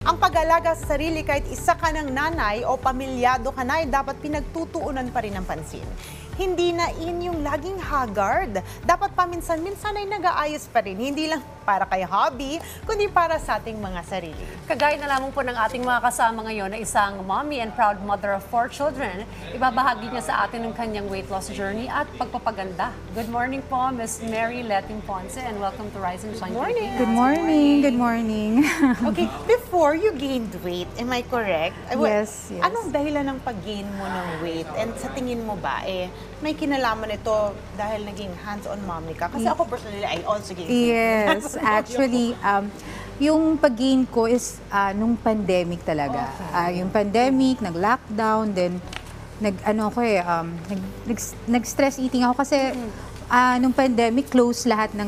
Ang pag-alaga sa sarili kahit isa ka ng nanay o pamilyado ka na ay dapat pinagtutuunan pa rin ng pansin. Hindi na in yung laging haggard. Dapat paminsan-minsan ay nag-aayos pa rin. Hindi lang para kay hobby, kundi para sa ating mga sarili. Kagaya na lamang po ng ating mga kasama ngayon na isang mommy and proud mother of 4 children, ibabahagi niya sa atin ang kanyang weight loss journey at pagpapaganda. Good morning po, Miss Mary Leting Ponce, and welcome to Rise and Shine. Good morning. Good morning. Good morning. Okay, before you gained weight, am I correct? Yes, yes. Anong dahilan ng pag-gain mo ng weight? And sa tingin mo ba, may kinalaman ito dahil naging hands-on mommy ka? Kasi ako personally, I also gained weight. Yes, actually, yung pag-gain ko is nung pandemic talaga. Okay. Yung pandemic, nag-lockdown, then nag-stress eating ako kasi nung pandemic, close lahat ng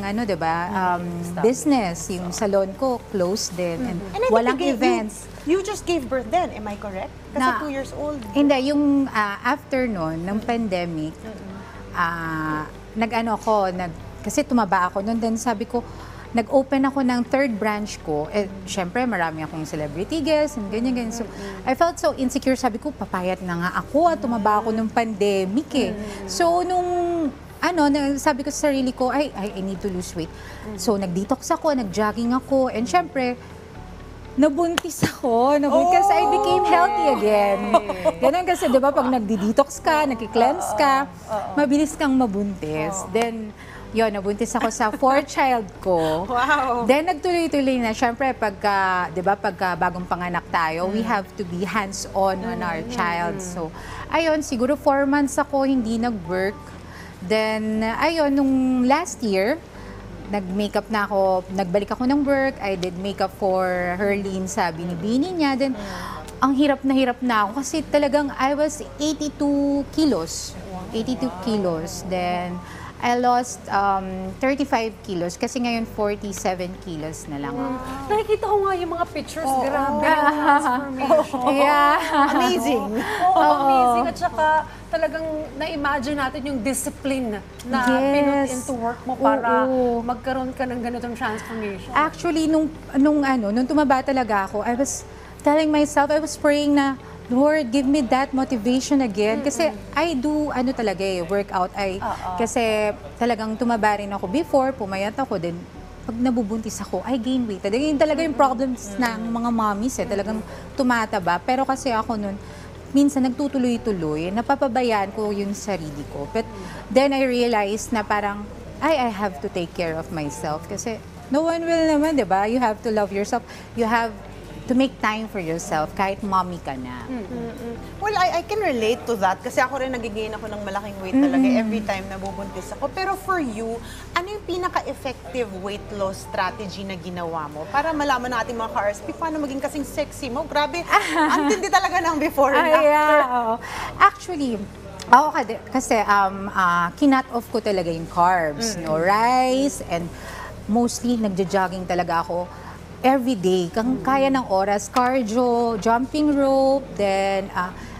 business. Yung salon ko, close din. And And I walang think events. You just gave birth then, am I correct? Kasi Na- 2 years old. Hindi, yung after nun, ng pandemic, kasi tumaba ako nun, then sabi ko, nag-open ako ng third branch ko. Syempre, marami akong celebrity guests and ganyan. So, I felt so insecure. Sabi ko, papayat na nga ako at tumaba ako nung pandemic eh. So, sabi ko sa sarili ko, I need to lose weight. So, nag-detox ako, nag-jogging ako, and syempre, nabuntis ako. Kasi I became healthy again. Ganun kasi, di ba, pag nagdi-detox ka, nag-cleanse ka, mabilis kang mabuntis. Then, yun, nabuntis ako sa 4th child ko. Wow. Then, nagtuloy-tuloy na. Siyempre, pagka bagong panganak tayo, we have to be hands-on on our child. So, ayun, siguro 4 months ako hindi nag-work. Then, ayun, nung last year, nag-makeup na ako, nagbalik ako ng work, I did makeup for Herlene sa binibini niya. Then, ang hirap na ako kasi talagang I was 82 kilos. 82 kilos. Then, I lost 35 kilos kasi ngayon 47 kilos na lang ako. Nakikita ko nga yung mga pictures, grabe yung transformation. Yeah. Amazing. Oo, amazing. At saka talagang na-imagine natin yung discipline na Yes. pinut into work mo para Oo. magkaroon ka ng ganitong transformation. Actually, nung tumaba talaga ako, I was telling myself, I was praying na, Lord, give me that motivation again. Kasi I do, workout. Kasi talagang tumaba rin ako before, pumayat ako, then pag nabubuntis ako, I gain weight. Talaga yung problems ng mga mommies, talagang tumataba. Pero kasi ako nun, minsan nagtutuloy-tuloy, napapabayaan ko yung sarili ko. But then I realized na parang, I have to take care of myself. Kasi no one will naman, di ba? You have to love yourself. You have to make time for yourself kahit mommy ka na. Well, I can relate to that kasi ako rin nagigain ako ng malaking weight talaga every time nabubuntis ako. Pero for you, ano yung pinaka-effective weight loss strategy na ginawa mo? Para malaman ng ating mga ka-RSP, paano maging kasing sexy mo? Grabe, ang tindi talaga ng before and after. Oo. Actually, ako kasi kinat off ko talaga yung carbs, no rice, and mostly nagja-jogging talaga ako every day. Kaya ng oras, cardio, jumping rope, then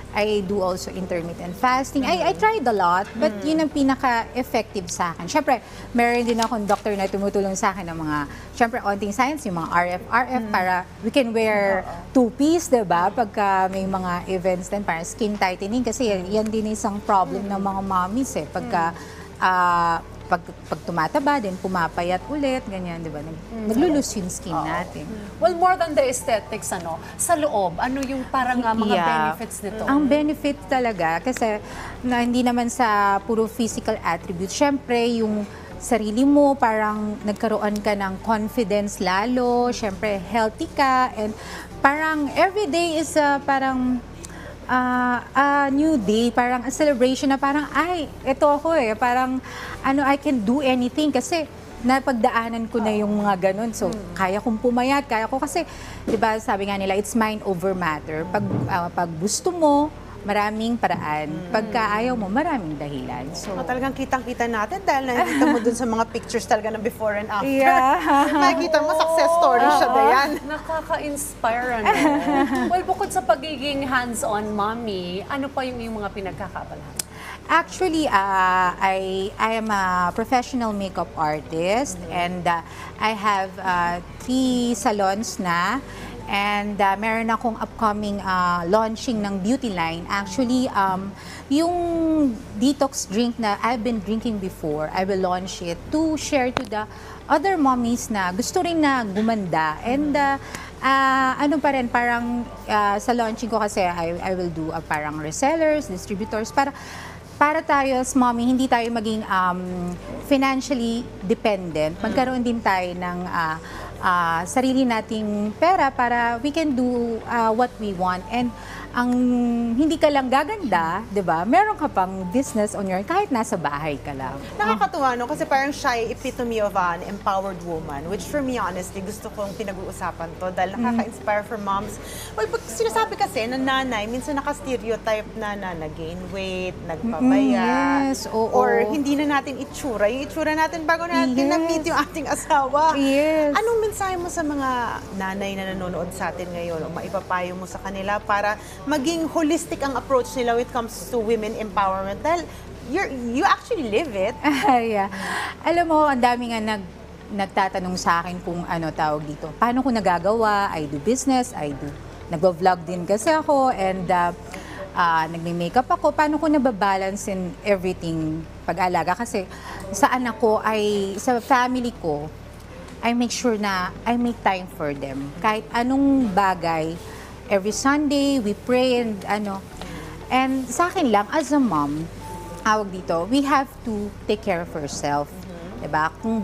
I do also intermittent fasting. I tried a lot, but yun ang pinaka-effective sa akin. Siyempre, meron din akong doctor na tumutulong sa akin ng mga, siyempre, onting science, yung mga RF, para we can wear two-piece, diba? Pagka may mga events din, para skin tightening, kasi yan din isang problem ng mga mommies, pagka pag tumataba din, pumapayat ulit, ganyan, di ba? Naglulus yung skin natin. Well, more than the aesthetics, sa loob, ano yung parang mga benefits nito? Ang benefit talaga, kasi hindi naman sa puro physical attributes, syempre yung sarili mo, parang nagkaroon ka ng confidence lalo, syempre healthy ka, and parang everyday is parang a new day, parang a celebration na parang, ito ako parang, I can do anything kasi napagdaanan ko na yung mga ganun. So, kaya kong pumayat, kaya ko kasi, di ba, sabi nga nila, it's mind over matter. Pag gusto mo, maraming paraan. Pagka ayaw mo, maraming dahilan. So, Talagang kitang-kita natin dahil nakikita mo dun sa mga pictures talaga ng before and after. Yeah. Nakikita mo, success story siya, Dayan. Nakaka-inspire, Well, bukod sa pagiging hands-on mommy, ano pa yung mga pinagkakabalahan? Actually, I am a professional makeup artist, and I have 3 salons na. And meron akong upcoming launching ng beauty line. Actually, yung detox drink na I've been drinking before, I will launch it to share to the other mommies na gusto rin na gumanda. And ano pa rin, parang sa launching ko kasi I will do parang resellers, distributors, para tayo as mommy, hindi tayo maging financially dependent. Magkaroon din tayo ng sarili nating pera para we can do what we want. And ang hindi ka lang gaganda, 'di ba? Meron ka pang business on your kahit nasa bahay ka lang. Nakakatuwa, no? Kasi parang siya ay epitome of an empowered woman, which for me, honestly, gusto kong pinag-uusapan to dahil nakaka-inspire for moms. Well, pag sinasabi kasi na nanay, minsan naka-stereotype na nag-gain weight, nagpabaya, Yes, oo. or hindi na natin itsura. Yung itsura natin bago natin Yes. na-meet yung ating asawa. Yes. Anong mensahe mo sa mga nanay na nanonood sa atin ngayon o maipapayo mo sa kanila para maging holistic ang approach nila when it comes to women empowerment? Dahil you actually live it. Yeah. Alam mo, ang dami nga nagtatanong sa akin kung ano tawag dito. Paano ko nagagawa? I do business, nagvo-vlog din kasi ako, and nagme-makeup ako. Paano ko nababalance in everything pag-alaga? Kasi sa anak ko, sa family ko, I make sure na I make time for them. Kahit anong bagay, every Sunday, we pray and ano. And sa akin lang, as a mom, tawag dito, we have to take care of ourselves. Diba? Kung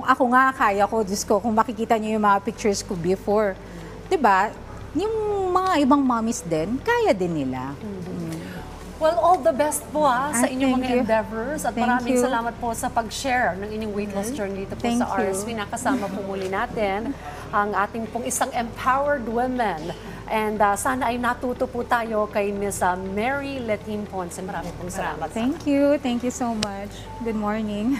ako nga, kaya ko, Diyos ko, kung makikita niyo yung mga pictures ko before, diba? Yung mga ibang mommies din, kaya din nila. Well, all the best po sa inyong thank mga you. endeavors at Thank maraming you. salamat po sa pag-share ng inyong weight loss journey dito po Thank sa you. RSV. Nakasama po muli natin ang ating pong isang empowered woman. And sana ay natuto po tayo kay Miss Mary Letin Ponce. Maraming pong salamat. Thank you so much. Good morning.